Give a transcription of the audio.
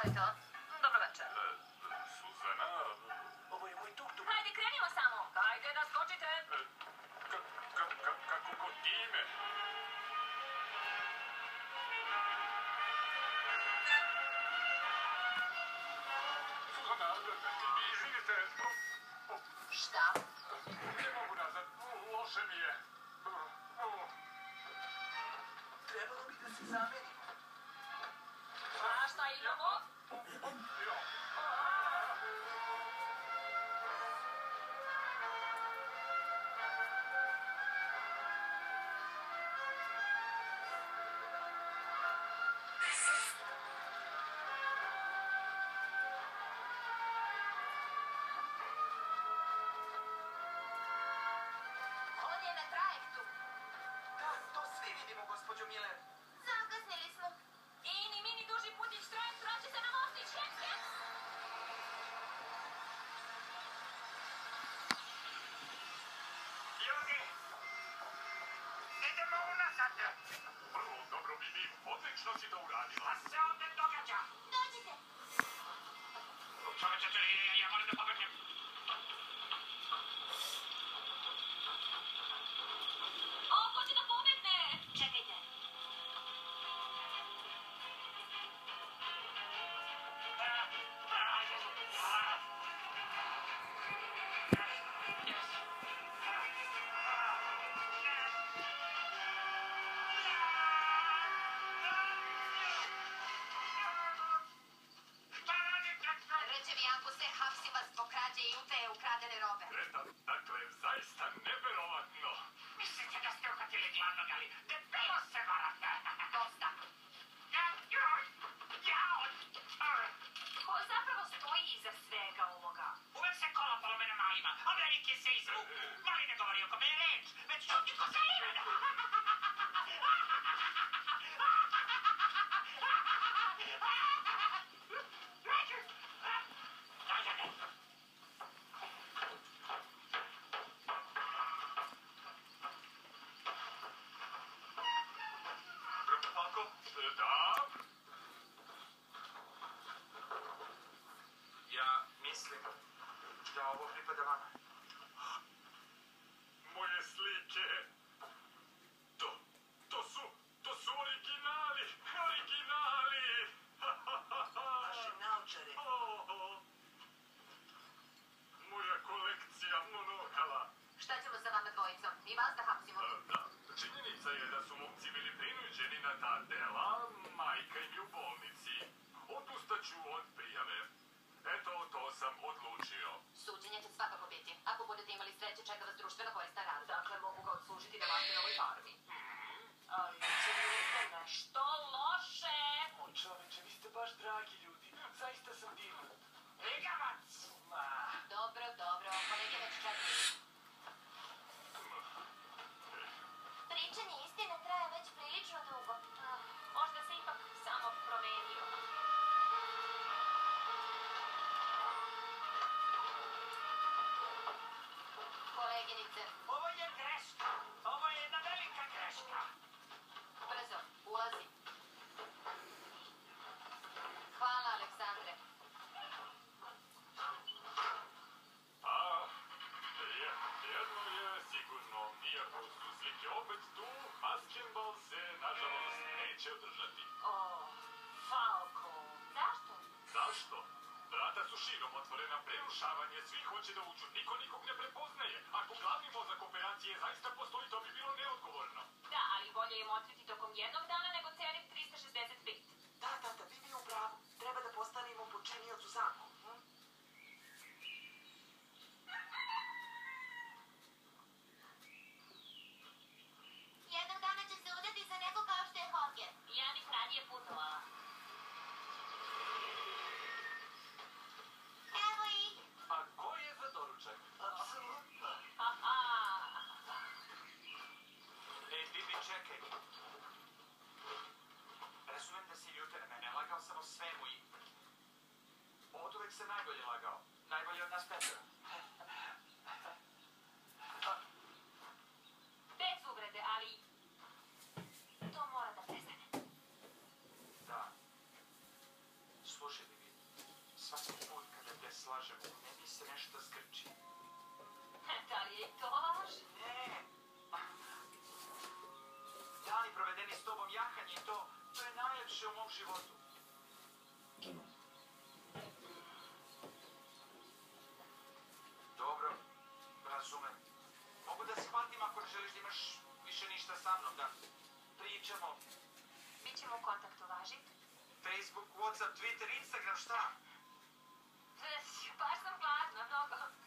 je to? Dobro večer. Suzana? Ovo je moj tuk-tuk. Hajde, krenimo samo. Hajde da skočite. Kako kod time? Suzana, izvinite. Šta? Ne mogu nazad, loše mi je. Trebalo bi da se zamenimo. A šta imamo? On je na trajektu. Da, to svi vidimo, gospođo Miller. Zakasnili smo. Ini, mini, duži putić, trajekt, vraća se na mostić. Hec, hec. Ljudi! Idemo unazad! Vrlo dobro vidim, odlično si to uradila. Šta se ovdje događa? Dođite. Čoveče, ja moram da pobegnem. On hoće da pobegne. Čekajte. Ređevi Jakuse, hapsi vas zbog krađe i utaje ukradene robe. Dakle, zaista neverovatno. Mislite da ste uhvatili glavnog, ali debelo se varate. Dosta. Ko zapravo stoji iza svega ovoga? Uvek se kola polomene malima, a veliki se izvuku. Mali ne govori o kome je reč, već čuti ko se imena. Ako, da? Ja mislim da ovo pripada vama. Moje slike. To su originali. Originali. Vaše naočare. Moja kolekcija monokala. Šta ćemo sa vama dvojicom? I vas da hapsimo? Da, činjenica je da su momci bili prinuđeni na ta dela, majka im je u bolnici. Odustaću od prijave. Eto, to sam odlučio. Suđenje će svakako biti. Ako budete imali sreće, čeka vas društveno koristan rad. Dakle, mogu ga odslužiti na Martinovoj farmi. Ali činite nešto loše. O čoveče, vi ste baš dragi ljudi. Zaista sam divna. Ligavac! Dobro, kolege već čekaju. Pričanje istine traje već prilično dugo. Možda se ipak samo promenio. Koleginice, Ovo je greška. Ovo je jedna velika greška. brzo, ulazi. Hvala, Aleksandre. Jedno je sigurno, iako su slike opet tu, basketbal se, nažalost, neće održati. Falko. Zašto? Zašto? Vrata su širom otvorena, prerušavanje, svi hoće da uđu, niko nikog ne prepoznaje. Ako glavni mozak operacije zaista postoji, to bi bilo neodgovorno. Da, ali bolje je motriti tokom jednog dana nego celih 365. Da, tata, vi u pravu. Treba da postanemo počinioc u zamku. Jednog dana će se udati za neko kao što je Hoger. Ja bih radije putovala. Evo ih. A ko je za doručak? Apsolutno. Ej, Bibi, čekaj. Razumem da si ljuta na mene. Lagao sam o svemu i... Od uvek sam najbolje lagao. Najbolje od nas petora. Bez uvrede, ali... to mora da prestane. Da. Slušaj, Bibi. slažemo. Ne mi se nešto zgrči. Da li je i to laž? Ne. Dani provedeni s tobom, jahanje i to je najljepše u mom životu. Dobro, razumem. Mogu da shvatim ako ne želiš da imaš više ništa sa mnom, da pričamo. Bićemo u kontaktu, važi? Facebook, Whatsapp, Twitter, Instagram, šta? Baš sam gladna, mnogo.